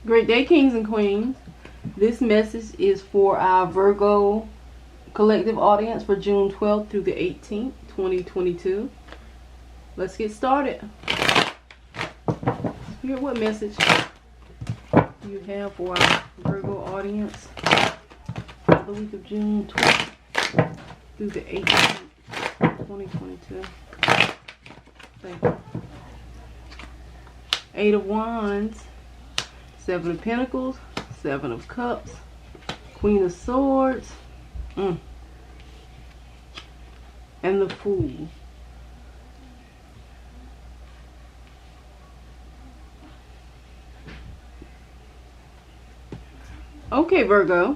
Great day, kings and queens. This message is for our Virgo collective audience for June 12th through the 18th, 2022. Let's get started. Spirit, what message do you have for our Virgo audience for the week of June 12th through the 18th, 2022? Thank you. 8 of Wands, 7 of Pentacles, 7 of Cups, Queen of Swords, and the Fool. Okay, Virgo.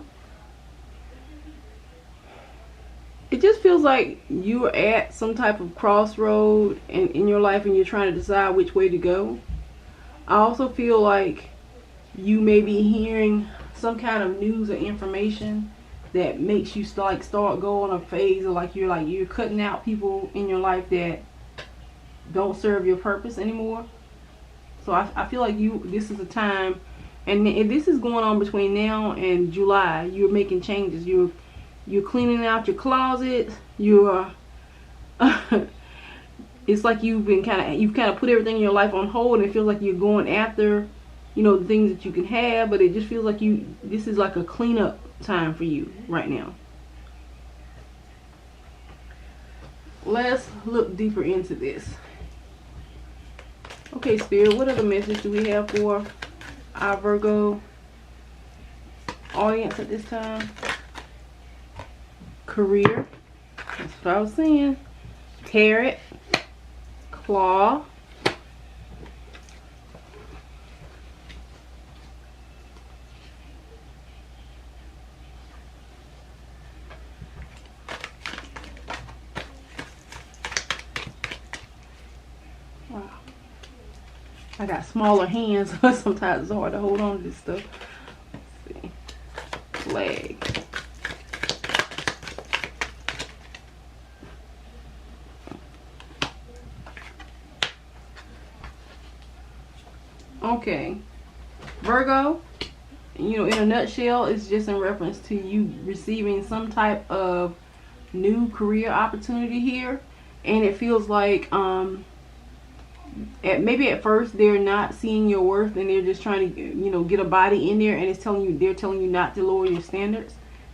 It just feels like you are at some type of crossroad in your life and you're trying to decide which way to go. I also feel like you may be hearing some kind of news or information that makes you start going a phase of like you're cutting out people in your life that don't serve your purpose anymore. So I feel like this is a time, and this is going on between now and July. You're making changes. You're cleaning out your closet. You're it's like you've kind of put everything in your life on hold, and it feels like you're going after the things that you can have, but it just feels like this is like a cleanup time for you right now. Let's look deeper into this. Okay, Spirit, what other message do we have for our Virgo audience at this time? Career. That's what I was saying. Tarot. Claw. Wow. I got smaller hands, so sometimes it's hard to hold on to this stuff. Let's see. Flag. Okay. Virgo, in a nutshell, it's just in reference to you receiving some type of new career opportunity here. And it feels like maybe at first they're not seeing your worth and they're just trying to get a body in there, and they're telling you not to lower your standards.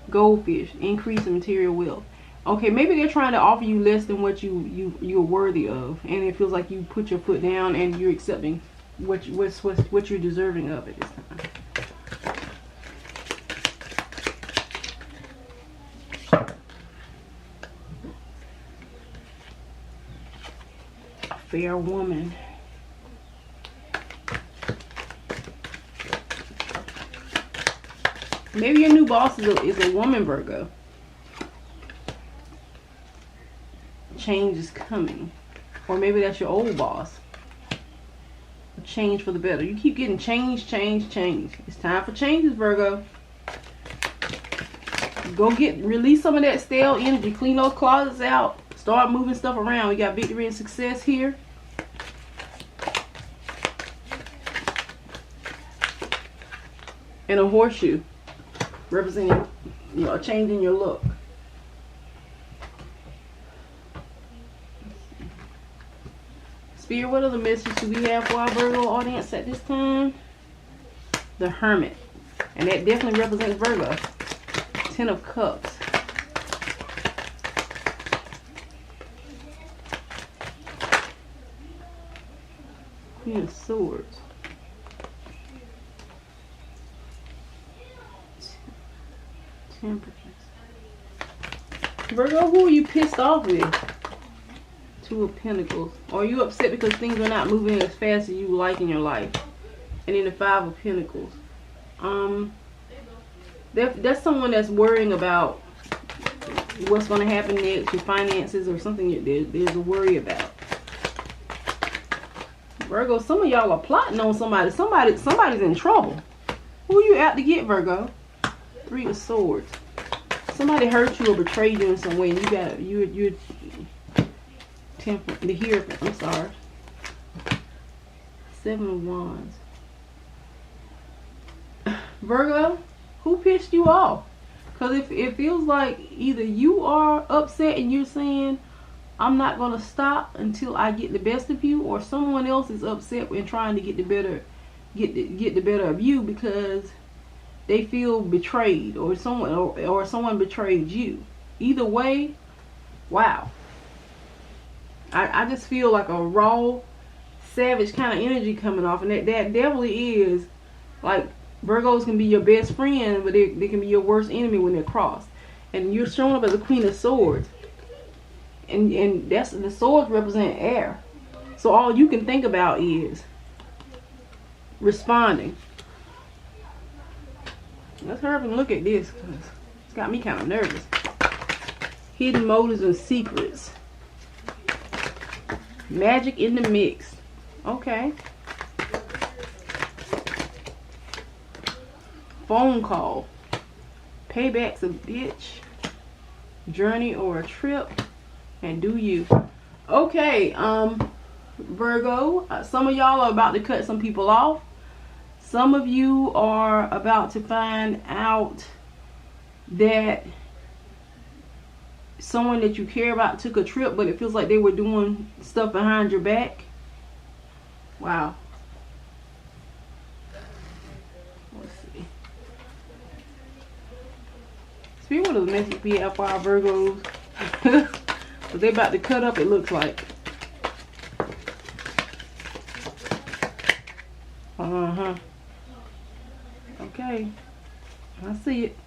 Goldfish, increase in material wealth. Okay, maybe they're trying to offer you less than what you're worthy of, and it feels like you put your foot down and you're accepting what you're deserving of at this time. Fair woman. Maybe your new boss is a woman, Virgo. Change is coming. Or maybe that's your old boss. Change for the better. You keep getting change. It's time for changes, Virgo. Go release some of that stale energy. Clean those closets out. Start moving stuff around. We got victory and success here. And a horseshoe representing a change in your look. Spirit, what other message do we have for our Virgo audience at this time? The Hermit. And that definitely represents Virgo. 10 of Cups. Queen of Swords. Temperance. Virgo, who are you pissed off with? 2 of Pentacles. Or are you upset because things are not moving as fast as you like in your life? And then the 5 of Pentacles. That's someone that's worrying about what's going to happen next, your finances, or something there's a worry about. Virgo, some of y'all are plotting on somebody. Somebody's in trouble. Who are you out to get, Virgo? 3 of Swords. Somebody hurt you or betrayed you in some way, and you're temper. The Hierophant. I'm sorry. 7 of Wands. Virgo, who pissed you off? Because if it feels like either you are upset and you're saying, I'm not going to stop until I get the best of you, or someone else is upset and trying to get the better of you because they feel betrayed, or someone betrayed you. Either way, wow. I just feel like a raw, savage kind of energy coming off, and that definitely is like, Virgos can be your best friend, but they can be your worst enemy when they're crossed. And you're showing up as a Queen of Swords, and that's, the swords represent air. So all you can think about is responding. Let's hurry up and look at this, because it's got me kind of nervous. Hidden motives and secrets. Magic in the mix. Okay. Phone call. Payback's a bitch. Journey or a trip. And do you. Okay, Virgo, some of y'all are about to cut some people off. Some of you are about to find out that someone that you care about took a trip, but it feels like they were doing stuff behind your back. Wow. Let's see. Spirit of the message be FYI Virgos. But they about to cut up, it looks like. Uh-huh. Okay. I see it.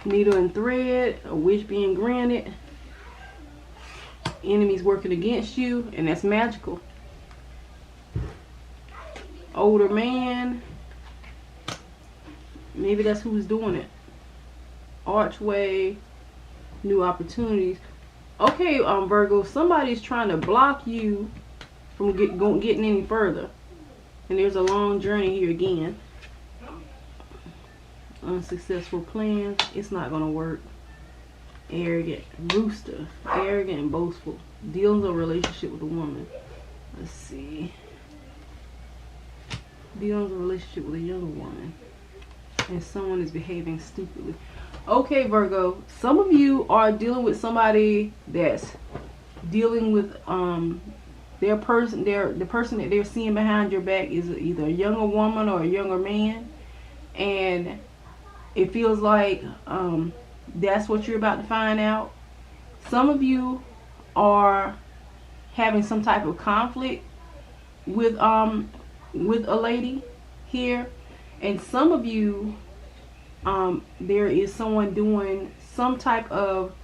Needle and thread, a wish being granted. Enemies working against you, and that's magical. Older man, maybe that's who's doing it. Archway, new opportunities. Okay, Virgo, somebody's trying to block you from getting any further, and there's a long journey here again. Unsuccessful plans, it's not gonna work. Arrogant, rooster, arrogant and boastful. Deals a relationship with a woman. Let's see. Deals a relationship with a younger woman, and someone is behaving stupidly. Okay, Virgo, some of you are dealing with somebody that's dealing with the person that they're seeing behind your back is either a younger woman or a younger man, and it feels like that's what you're about to find out. Some of you are having some type of conflict with a lady here, and some of you there is someone doing some type of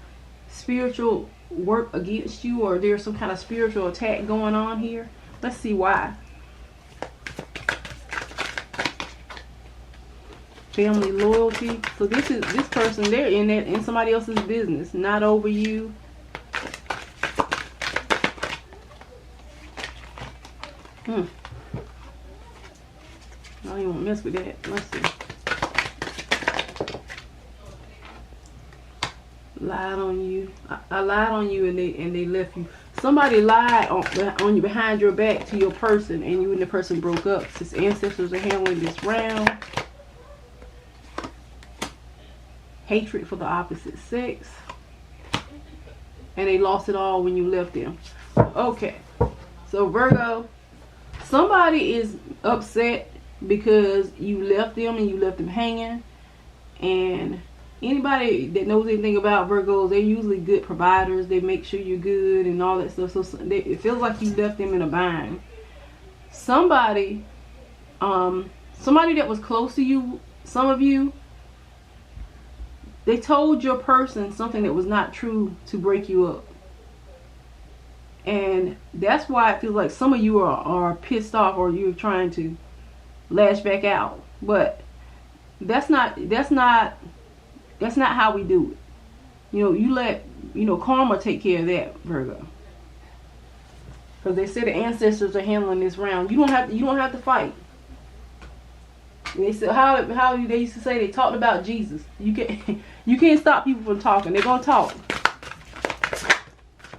spiritual work against you, or there's some kind of spiritual attack going on here. Let's see why. Family loyalty. So this person, they're in somebody else's business, not over you. I don't even want to mess with that. Let's see. Lied on you. I lied on you, and they left you. Somebody lied on you behind your back to your person, and you and the person broke up. Since ancestors are handling this round. Hatred for the opposite sex, and they lost it all when you left them. Okay, so Virgo, somebody is upset because you left them and you left them hanging. And anybody that knows anything about Virgos, they're usually good providers. They make sure you're good and all that stuff. So it feels like you left them in a bind. Somebody that was close to you, some of you, they told your person something that was not true to break you up. And that's why it feels like some of you are pissed off, or you're trying to lash back out. But that's not how we do it. You let karma take care of that, Virgo. Because they say the ancestors are handling this round. You don't have to fight. And they said how they used to say they talked about Jesus. You can't stop people from talking. They're gonna talk.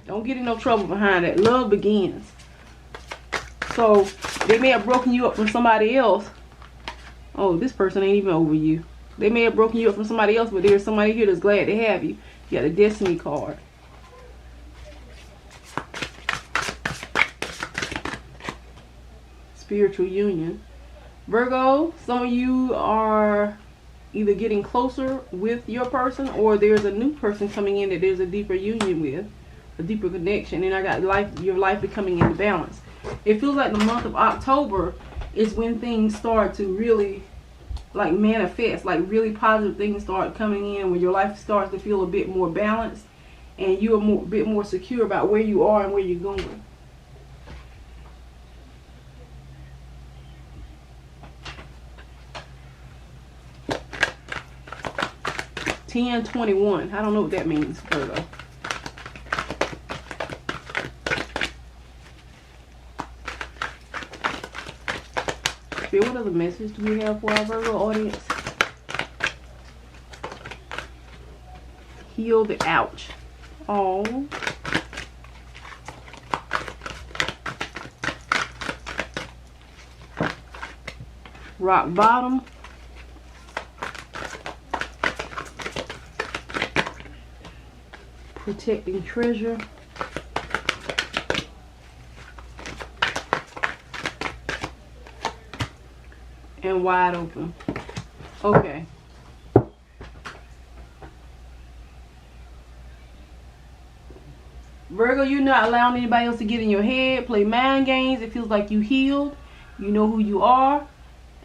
Don't get in no trouble behind that. Love begins. So they may have broken you up from somebody else. Oh, this person ain't even over you. They may have broken you up from somebody else, but there's somebody here that's glad to have you. You got a destiny card. Spiritual union. Virgo, some of you are either getting closer with your person, or there's a new person coming in that there's a deeper union with, a deeper connection, and I got your life becoming in balance. It feels like the month of October is when things start to really like manifest, like really positive things start coming in, when your life starts to feel a bit more balanced and you're a bit more secure about where you are and where you're going. (1021). I don't know what that means, Virgo. What other message do we have for our Virgo audience? Heal the ouch. Oh. Rock bottom. Protecting treasure. And wide open. Okay. Virgo, you're not allowing anybody else to get in your head, play mind games. It feels like you healed. You know who you are.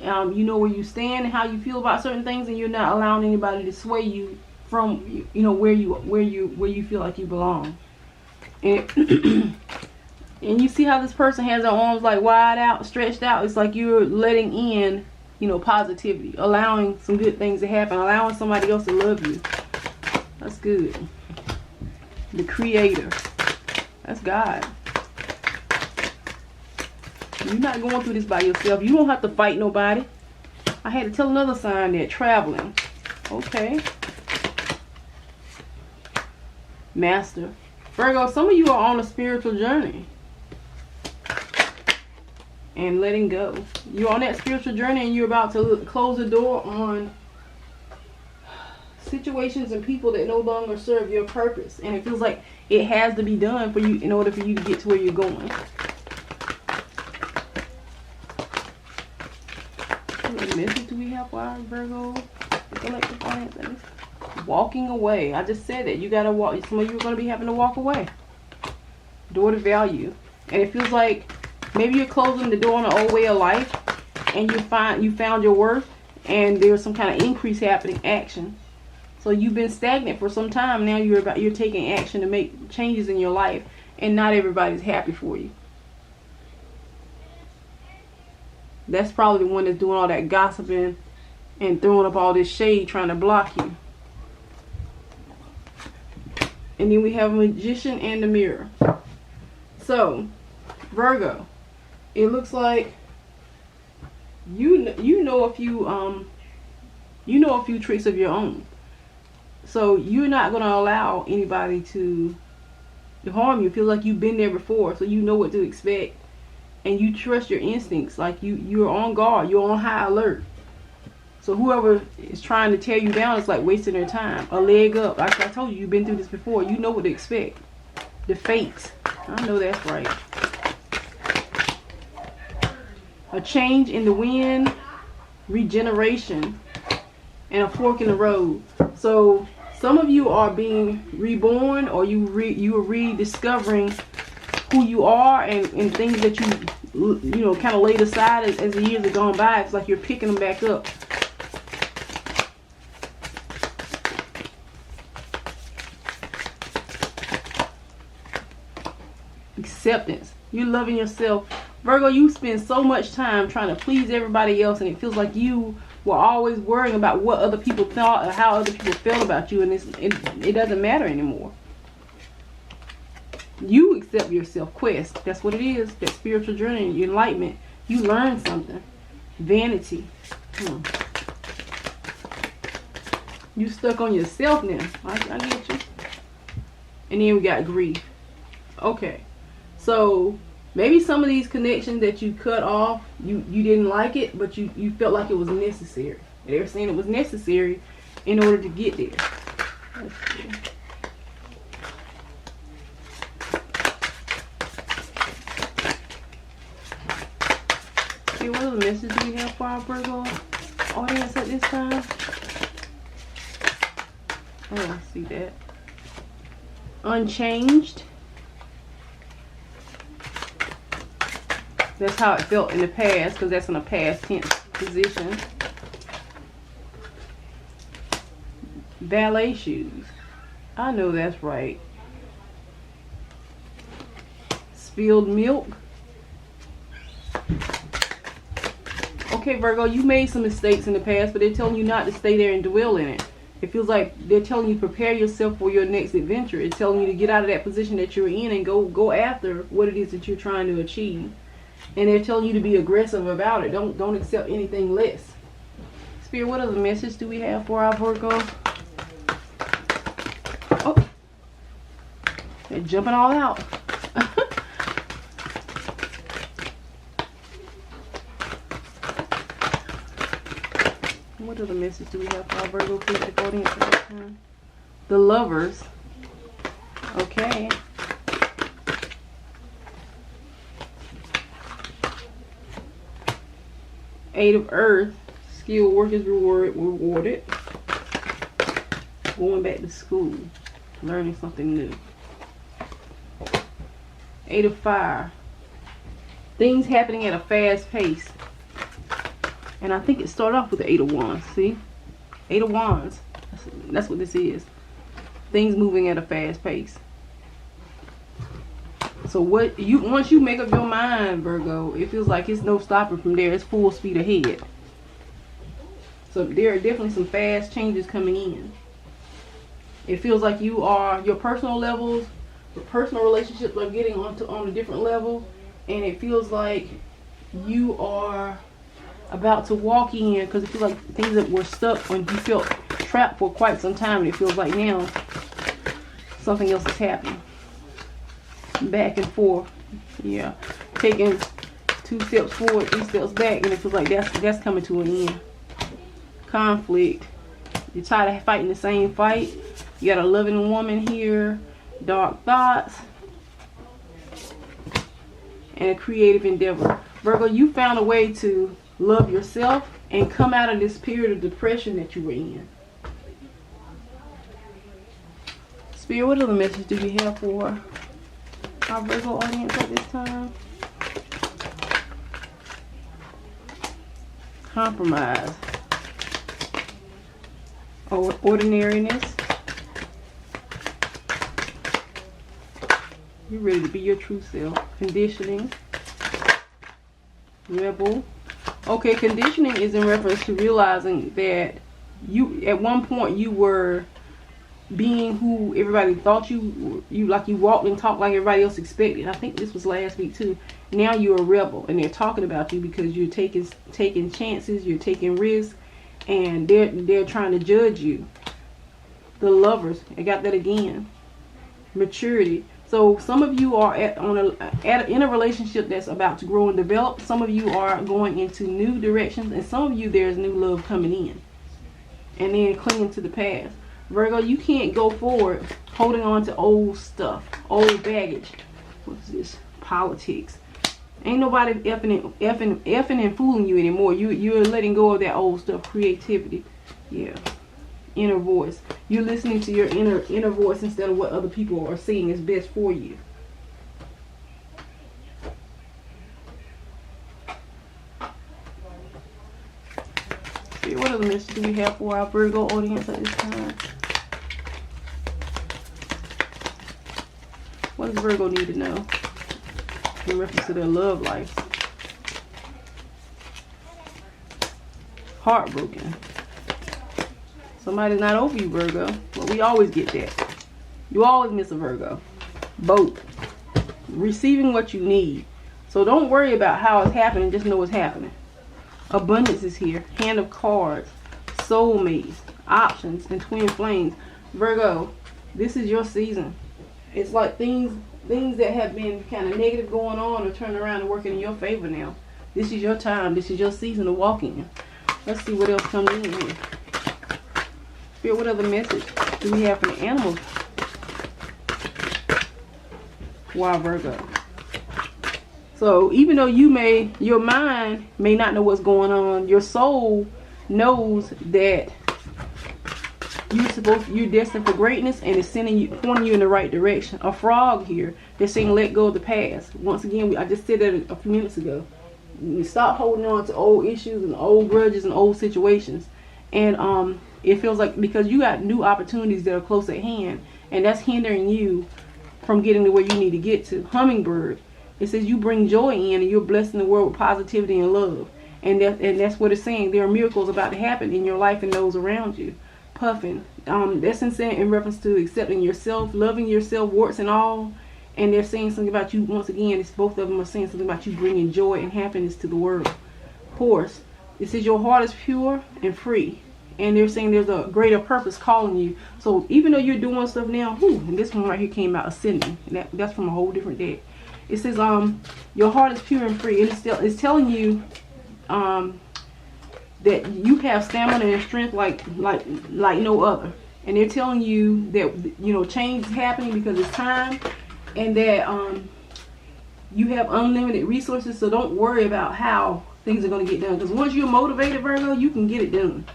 You know where you stand and how you feel about certain things, and you're not allowing anybody to sway you from where you feel like you belong. And and you see how this person has their arms like wide out, stretched out. It's like you're letting in, positivity, allowing some good things to happen, allowing somebody else to love you. That's good. The Creator. That's God. You're not going through this by yourself. You don't have to fight nobody. I had to tell another sign that traveling. Okay. Master. Virgo, some of you are on a spiritual journey. And letting go. You're on that spiritual journey and you're about to close the door on situations and people that no longer serve your purpose. And it feels like it has to be done for you in order for you to get to where you're going. What message do we have for our Virgo? Walking away. I just said that. You gotta walk. Some of you are going to be having to walk away. Door to value. And it feels like maybe you're closing the door on an old way of life, and you found your worth, and there's some kind of increase happening, action. So you've been stagnant for some time. Now you're taking action to make changes in your life, and not everybody's happy for you. That's probably the one that's doing all that gossiping and throwing up all this shade, trying to block you. And then we have a Magician and the Mirror. So, Virgo, it looks like you know a few tricks of your own. So you're not going to allow anybody to harm you. It feels like you've been there before, so you know what to expect, and you trust your instincts. Like you're on guard, you're on high alert. So whoever is trying to tear you down is like wasting their time. A leg up. Like I told you, you've been through this before. You know what to expect. The fates. I know that's right. A change in the wind, regeneration, and a fork in the road. So some of you are being reborn, or you are rediscovering who you are, and things that you kind of laid aside as the years have gone by. It's like you're picking them back up. Acceptance. You're loving yourself. Virgo, you spend so much time trying to please everybody else, and it feels like you were always worrying about what other people thought or how other people felt about you, and it doesn't matter anymore. You accept yourself. Quest. That's what it is. That spiritual journey, your enlightenment. You learn something. Vanity. You stuck on yourself now. I get you. And then we got grief. Okay. So maybe some of these connections that you cut off, you didn't like it, but you felt like it was necessary. They were saying it was necessary in order to get there. Let's see. Okay, what other message do we have for our Virgo audience at this time? Oh, I see that. Unchanged. That's how it felt in the past, because that's in a past tense position. Ballet shoes. I know that's right. Spilled milk. Okay, Virgo, you made some mistakes in the past, but they're telling you not to stay there and dwell in it. It feels like they're telling you to prepare yourself for your next adventure. It's telling you to get out of that position that you're in and go after what it is that you're trying to achieve. And they're telling you to be aggressive about it. Don't accept anything less. Spirit, what other message do we have for our Virgo? Oh, they're jumping all out. What other message do we have for our Virgo collective audience at this time? The Lovers. Okay. Eight of Earth. Skilled work is rewarded. Going back to school. Learning something new. Eight of Fire. Things happening at a fast pace. And I think it started off with the Eight of Wands. See? Eight of Wands. That's what this is. Things moving at a fast pace. So once you make up your mind, Virgo, it feels like it's no stopping from there. It's full speed ahead. So there are definitely some fast changes coming in. It feels like your personal levels, your personal relationships are getting on a different level. And it feels like you are about to walk in, because it feels like things that were stuck when you felt trapped for quite some time, and it feels like now something else is happening. Back and forth. Yeah. Taking 2 steps forward, 3 steps back, and it feels like that's coming to an end. Conflict. You're tired of fighting the same fight. You got a loving woman here. Dark thoughts. And a creative endeavor. Virgo, you found a way to love yourself and come out of this period of depression that you were in. Spirit, what other message do you have for our Virgo audience at this time? Compromise. Ordinariness. You're ready to be your true self. Conditioning. Rebel. Okay, conditioning is in reference to realizing that you, at one point, you were being who everybody thought you walked and talked like everybody else expected. I think this was last week too. Now you're a rebel, and they're talking about you because you're taking chances, you're taking risks, and they're trying to judge you. The Lovers, I got that again. Maturity. So some of you are in a relationship that's about to grow and develop. Some of you are going into new directions, and some of you there's new love coming in, and then clinging to the past. Virgo, you can't go forward holding on to old stuff, old baggage. What's this? Politics. Ain't nobody effing and fooling you anymore. You're letting go of that old stuff. Creativity. Yeah. Inner voice. You're listening to your inner voice instead of what other people are saying is best for you. See, what other message do we have for our Virgo audience at this time? What does Virgo need to know in reference to their love life? Heartbroken. Somebody's not over you, Virgo. But we always get that. You always miss a Virgo. Both. Receiving what you need. So don't worry about how it's happening. Just know it's happening. Abundance is here. Hand of cards. Soulmates. Options. And twin flames. Virgo, this is your season. It's like things that have been kind of negative going on are turning around and working in your favor now. This is your time. This is your season to walk in. Let's see what else comes in here. Spirit, what other message do we have for the animals? Wow, Virgo. So even though your mind may not know what's going on, your soul knows that you're destined for greatness, and it's pointing you in the right direction. A frog here. They're saying let go of the past. Once again, I just said that a few minutes ago. You stop holding on to old issues and old grudges and old situations. And it feels like because you got new opportunities that are close at hand, and that's hindering you from getting to where you need to get to. Hummingbird. It says you bring joy in, and you're blessing the world with positivity and love. And that's what it's saying. There are miracles about to happen in your life and those around you. Puffin. That's in reference to accepting yourself, loving yourself, warts and all. And they're saying something about you, once again, it's both of them are saying something about you bringing joy and happiness to the world. Horse. It says your heart is pure and free. And they're saying there's a greater purpose calling you. So even though you're doing stuff now, and this one right here came out ascending. And that's from a whole different deck. It says your heart is pure and free. And it's telling you that you have stamina and strength like no other. And they're telling you that change is happening because it's time, and that you have unlimited resources. So don't worry about how things are going to get done, because once you're motivated, Virgo, you can get it done.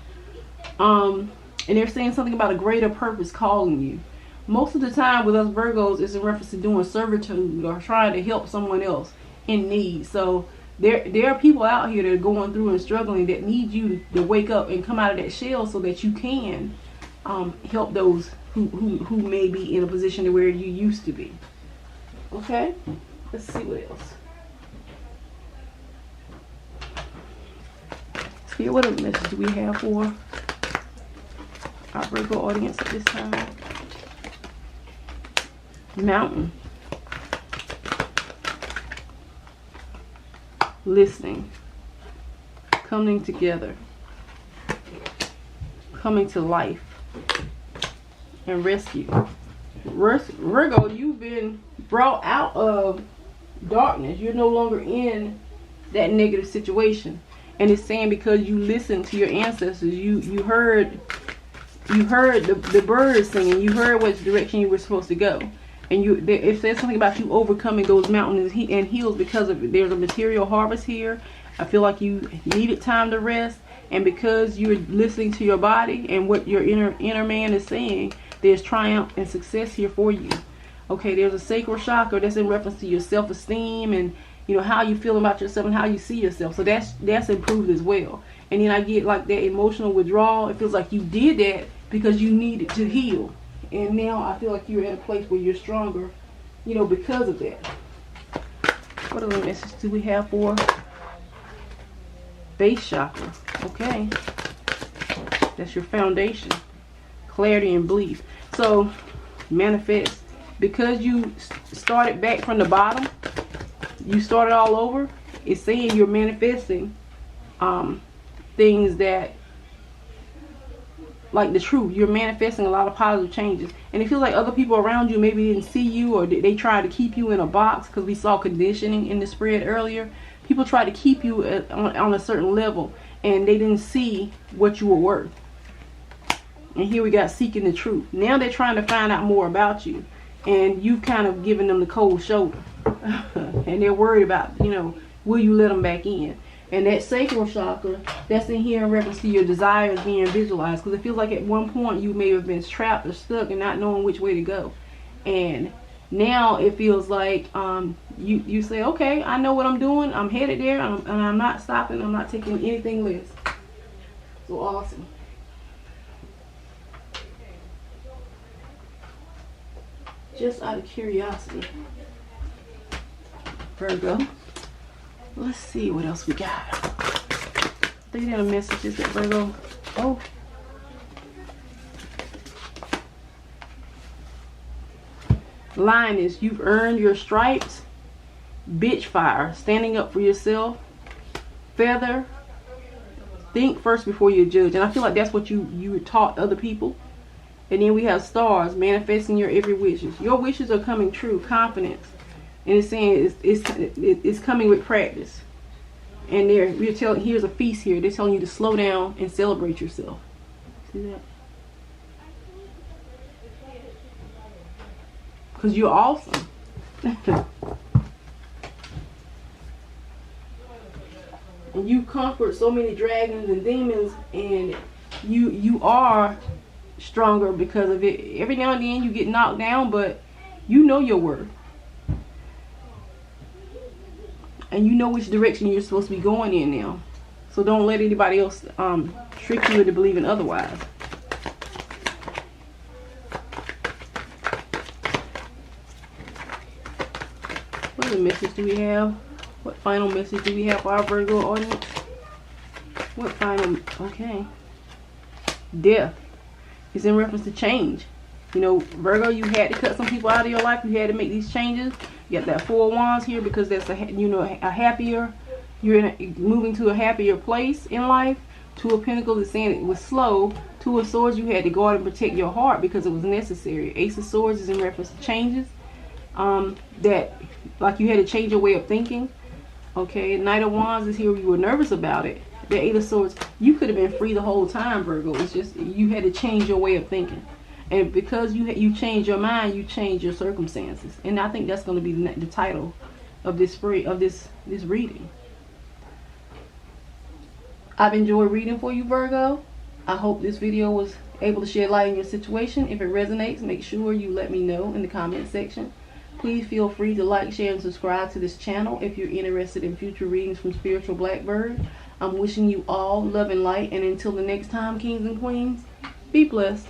And they're saying something about a greater purpose calling you. Most of the time with us Virgos, it's in reference to doing servitude or trying to help someone else in need. So there are people out here that are going through and struggling that need you to wake up and come out of that shell so that you can help those who may be in a position to where you used to be. Okay, let's see what else. Spirit, what other message do we have for our Virgo audience at this time? Mountain. Listening. Coming together. Coming to life. And rescue. Virgo, you've been brought out of darkness. You're no longer in that negative situation. And it's saying because you listened to your ancestors, you heard the birds singing, you heard which direction you were supposed to go. And it says something about you overcoming those mountains and hills because of it. There's a material harvest here. I feel like you needed time to rest, and because you're listening to your body and what your inner man is saying, there's triumph and success here for you. Okay, there's a sacral chakra that's in reference to your self-esteem and how you feel about yourself and how you see yourself. So that's improved as well. And then I get like that emotional withdrawal. It feels like you did that because you needed to heal. And now I feel like you're in a place where you're stronger, because of that. What other message do we have for base chakra? Okay. That's your foundation. Clarity and belief. So, manifest. Because you started back from the bottom, you started all over, it's saying you're manifesting things that, like the truth, you're manifesting a lot of positive changes. And it feels like other people around you maybe didn't see you, or they tried to keep you in a box, because we saw conditioning in the spread earlier. People tried to keep you on a certain level, and they didn't see what you were worth. And here we got seeking the truth. Now they're trying to find out more about you, and you've kind of given them the cold shoulder. And they're worried about, will you let them back in? And that sacral chakra, that's in here in reference to your desires being visualized. Because it feels like at one point you may have been trapped or stuck and not knowing which way to go. And now it feels like you say, okay, I know what I'm doing. I'm headed there, and I'm not stopping. I'm not taking anything less. So awesome. Just out of curiosity, Virgo, let's see what else we got. These are the messages that Virgo. Oh. Lioness, you've earned your stripes. Bitch fire, standing up for yourself. Feather, Think first before you judge. And I feel like that's what you taught other people. And then we have stars, manifesting your every wishes. Your wishes are coming true, confidence. And it's saying it's coming with practice. And we're telling, here's a feast here. They're telling you to slow down and celebrate yourself. See that? Because you're awesome. And you conquered so many dragons and demons, and you are stronger because of it. Every now and then you get knocked down, but you know your worth. And you know which direction you're supposed to be going in now. So don't let anybody else trick you into believing otherwise. What other message do we have? What final message do we have for our Virgo audience? What final? Okay. Death is in reference to change. You know, Virgo, you had to cut some people out of your life. You had to make these changes. You got that Four of Wands here because that's a happier. You're moving to a happier place in life. Two of Pentacles is saying it was slow. Two of Swords, you had to guard and protect your heart because it was necessary. Ace of Swords is in reference to changes. That like you had to change your way of thinking. Okay, Knight of Wands is here. You were nervous about it. The Eight of Swords, you could have been free the whole time, Virgo. It's just you had to change your way of thinking. And because you change your mind, you change your circumstances. And I think that's going to be the title of this reading. I've enjoyed reading for you, Virgo. I hope this video was able to shed light in your situation. If it resonates, make sure you let me know in the comment section. Please feel free to like, share, and subscribe to this channel if you're interested in future readings from Spiritual Blackbird. I'm wishing you all love and light. And until the next time, kings and queens, be blessed.